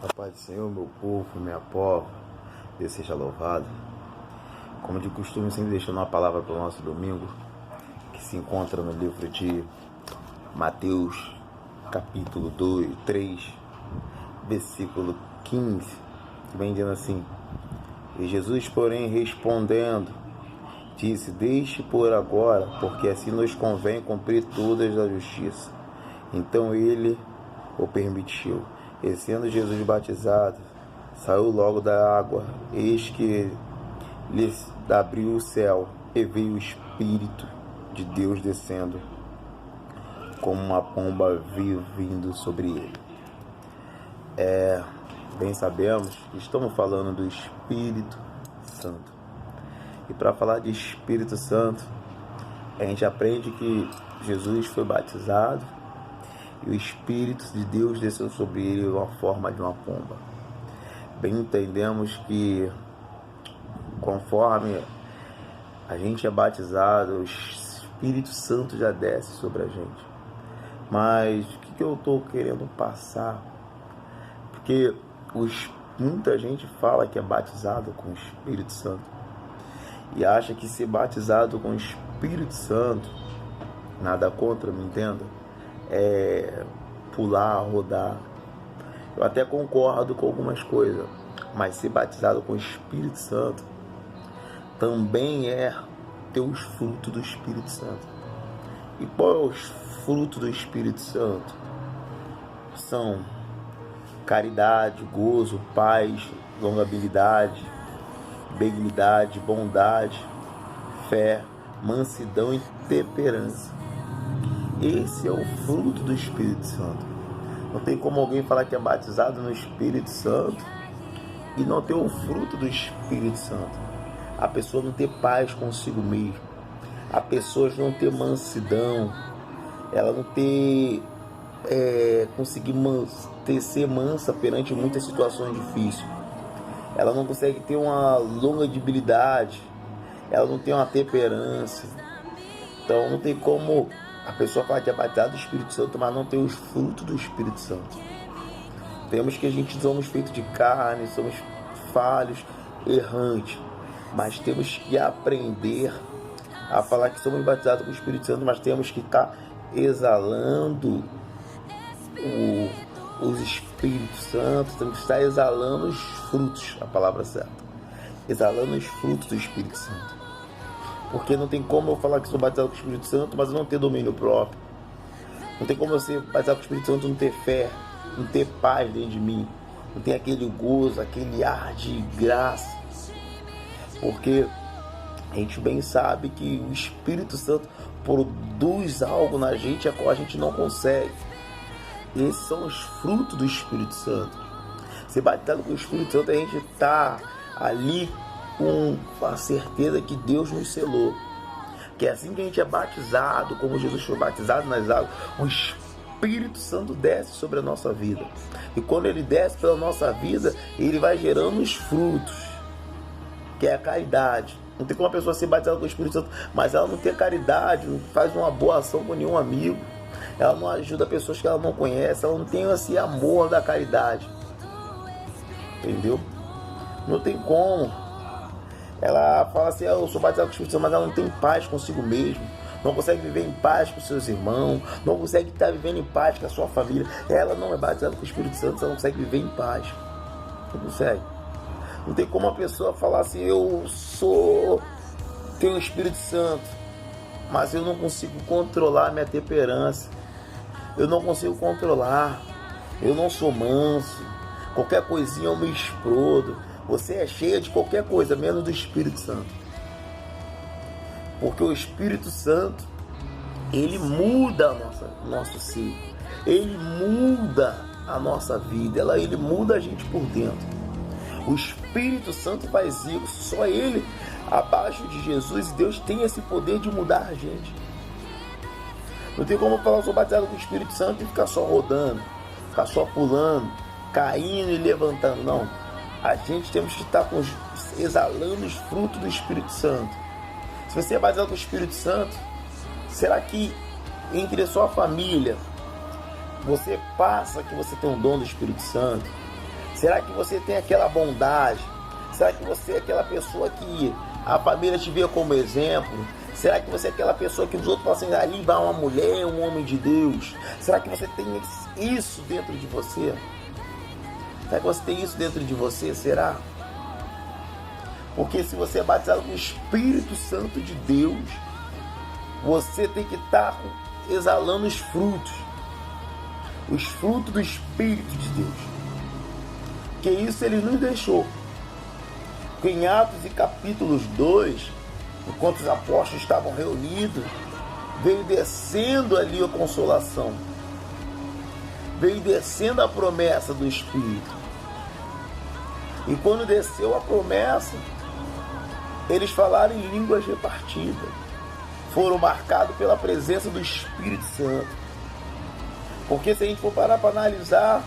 A paz do Senhor, meu povo, minha povo, Deus seja louvado. Como de costume, sempre deixando uma palavra para o nosso domingo, que se encontra no livro de Mateus, capítulo 3, versículo 15, que vem dizendo assim: E Jesus, porém, respondendo, disse: Deixe por agora, porque assim nos convém cumprir todas a justiça. Então ele o permitiu. E sendo Jesus batizado, saiu logo da água. Eis que lhes abriu o céu, e veio o Espírito de Deus descendo, como uma pomba vindo sobre ele. Bem sabemos que estamos falando do Espírito Santo. E para falar de Espírito Santo, a gente aprende que Jesus foi batizado e o Espírito de Deus desceu sobre ele na forma de uma pomba. Bem entendemos que conforme a gente é batizado, o Espírito Santo já desce sobre a gente. Mas o que eu estou querendo passar? Porque muita gente fala que é batizado com o Espírito Santo e acha que ser batizado com o Espírito Santo, nada contra, me entenda, é pular, rodar. Eu até concordo com algumas coisas, mas ser batizado com o Espírito Santo também é ter os frutos do Espírito Santo. E qual é os frutos do Espírito Santo? São caridade, gozo, paz, longanimidade, benignidade, bondade, fé, mansidão e temperança. Esse é o fruto do Espírito Santo. Não tem como alguém falar que é batizado no Espírito Santo e não ter o fruto do Espírito Santo. A pessoa não ter paz consigo mesmo, a pessoa não ter mansidão, ela não ter conseguir ser mansa perante muitas situações difíceis, ela não consegue ter uma longanimidade, ela não tem uma temperança. Então não tem como a pessoa falar que é batizada do Espírito Santo, mas não tem os frutos do Espírito Santo. Temos que a gente somos feitos de carne, somos falhos, errantes, mas temos que aprender a falar que somos batizados com o Espírito Santo, mas temos que estar exalando os Espíritos Santos, temos que estar exalando os frutos, a palavra certa, exalando os frutos do Espírito Santo. Porque não tem como eu falar que sou batizado com o Espírito Santo, mas eu não ter domínio próprio. Não tem como eu ser batizado com o Espírito Santo e não ter fé, não ter paz dentro de mim, não ter aquele gozo, aquele ar de graça. Porque a gente bem sabe que o Espírito Santo produz algo na gente a qual a gente não consegue. E esses são os frutos do Espírito Santo. Ser batizado com o Espírito Santo, a gente está ali com a certeza que Deus nos selou. Que é assim que a gente é batizado, como Jesus foi batizado nas águas, o Espírito Santo desce sobre a nossa vida. E quando ele desce pela nossa vida, ele vai gerando os frutos, que é a caridade. Não tem como a pessoa ser batizada com o Espírito Santo, mas ela não tem caridade, não faz uma boa ação com nenhum amigo, ela não ajuda pessoas que ela não conhece, ela não tem esse amor da caridade. Entendeu? Não tem como. Ela fala assim: eu sou batizado com o Espírito Santo, mas ela não tem paz consigo mesmo, não consegue viver em paz com seus irmãos, não consegue estar vivendo em paz com a sua família. Ela não é batizada com o Espírito Santo, ela não consegue viver em paz. Não consegue. Não tem como a pessoa falar assim: tenho o Espírito Santo, mas eu não consigo controlar a minha temperança, eu não consigo controlar, eu não sou manso, qualquer coisinha eu me explodo. Você é cheia de qualquer coisa, menos do Espírito Santo. Porque o Espírito Santo, ele muda o nosso ser. Ele muda a nossa vida. Ele muda a gente por dentro. O Espírito Santo faz isso. Só ele, abaixo de Jesus, Deus tem esse poder de mudar a gente. Não tem como eu falar: eu sou batizado com o Espírito Santo e ficar só rodando, ficar só pulando, caindo e levantando. Não. A gente temos que estar exalando os frutos do Espírito Santo. Se você é batizado com o Espírito Santo, será que entre a sua família você passa que você tem um dom do Espírito Santo? Será que você tem aquela bondade? Será que você é aquela pessoa que a família te vê como exemplo? Será que você é aquela pessoa que os outros falam assim, ali vai uma mulher, um homem de Deus? Será que você tem isso dentro de você? Será que você tem isso dentro de você? Será? Porque se você é batizado com o Espírito Santo de Deus, você tem que estar exalando os frutos do Espírito de Deus. Que isso ele nos deixou. Porque em Atos e capítulos 2, enquanto os apóstolos estavam reunidos, veio descendo ali a consolação. Veio descendo a promessa do Espírito. E quando desceu a promessa, eles falaram em línguas repartidas. Foram marcados pela presença do Espírito Santo. Porque se a gente for parar para analisar,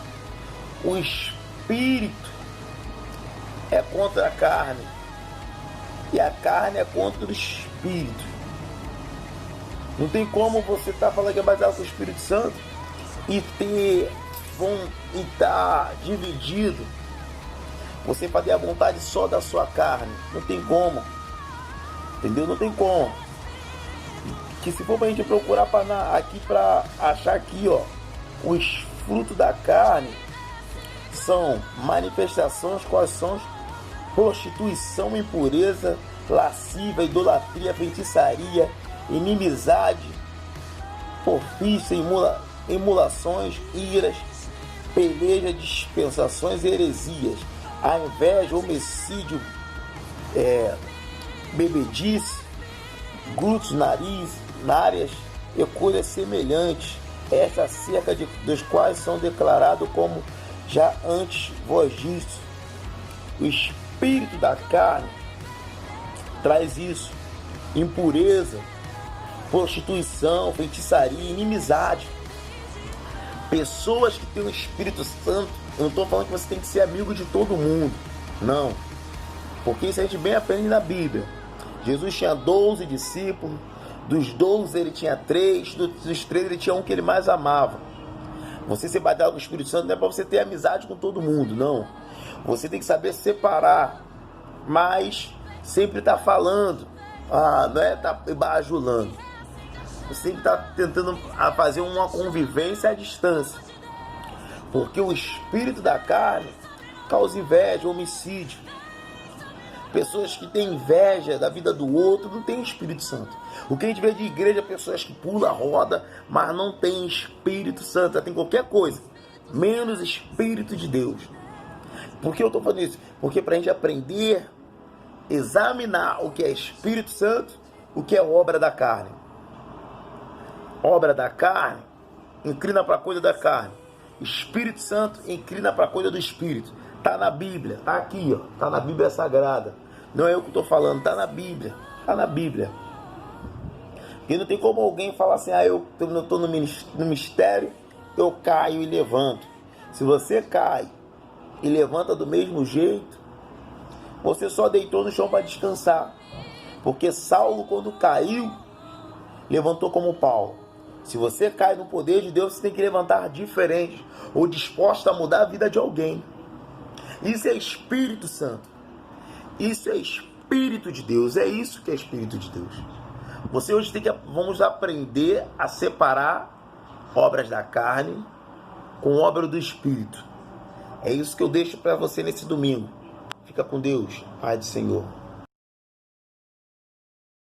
o Espírito é contra a carne. E a carne é contra o Espírito. Não tem como você estar falando que é baseado com o Espírito Santo e estar dividido. Você fazer a vontade só da sua carne. Não tem como. Entendeu? Não tem como. Que se for pra gente procurar aqui para achar aqui, ó, os frutos da carne são manifestações, quais são? Prostituição, impureza, lascívia, idolatria, feitiçaria, inimizade, porfícia, emulações, iras, peleja, dispensações e heresias, a inveja, homicídio, bebedice, glúteos, nárias e coisas semelhantes, esta acerca dos quais são declarados como já antes vos disse. O espírito da carne traz isso: impureza, prostituição, feitiçaria, inimizade. Pessoas que têm o Espírito Santo, eu não estou falando que você tem que ser amigo de todo mundo, não, porque isso a gente bem aprende na Bíblia. Jesus tinha 12 discípulos, dos 12 ele tinha 3, dos 3 ele tinha um que ele mais amava. Você ser batizado com o Espírito Santo não é para você ter amizade com todo mundo, não. Você tem que saber separar, mas sempre estar falando, não é estar bajulando. Você sempre está tentando fazer uma convivência à distância, porque o espírito da carne causa inveja, homicídio. Pessoas que têm inveja da vida do outro não têm Espírito Santo. O que a gente vê de igreja é pessoas que pulam a roda, mas não tem Espírito Santo. Já tem qualquer coisa, menos Espírito de Deus. Por que eu estou falando isso? Porque para a gente aprender, examinar o que é Espírito Santo, o que é obra da carne. Obra da carne inclina para a coisa da carne. Espírito Santo inclina para a coisa do Espírito. Está na Bíblia, está aqui, ó, está na Bíblia Sagrada. Não é eu que estou falando, está na Bíblia. Está na Bíblia. E não tem como alguém falar assim, eu estou no mistério, eu caio e levanto. Se você cai e levanta do mesmo jeito, você só deitou no chão para descansar. Porque Saulo, quando caiu, levantou como Paulo. Se você cai no poder de Deus, você tem que levantar diferente, ou disposto a mudar a vida de alguém. Isso é Espírito Santo. Isso é Espírito de Deus. É isso que é Espírito de Deus. Você hoje vamos aprender a separar obras da carne com obra do Espírito. É isso que eu deixo para você nesse domingo. Fica com Deus. Pai do Senhor.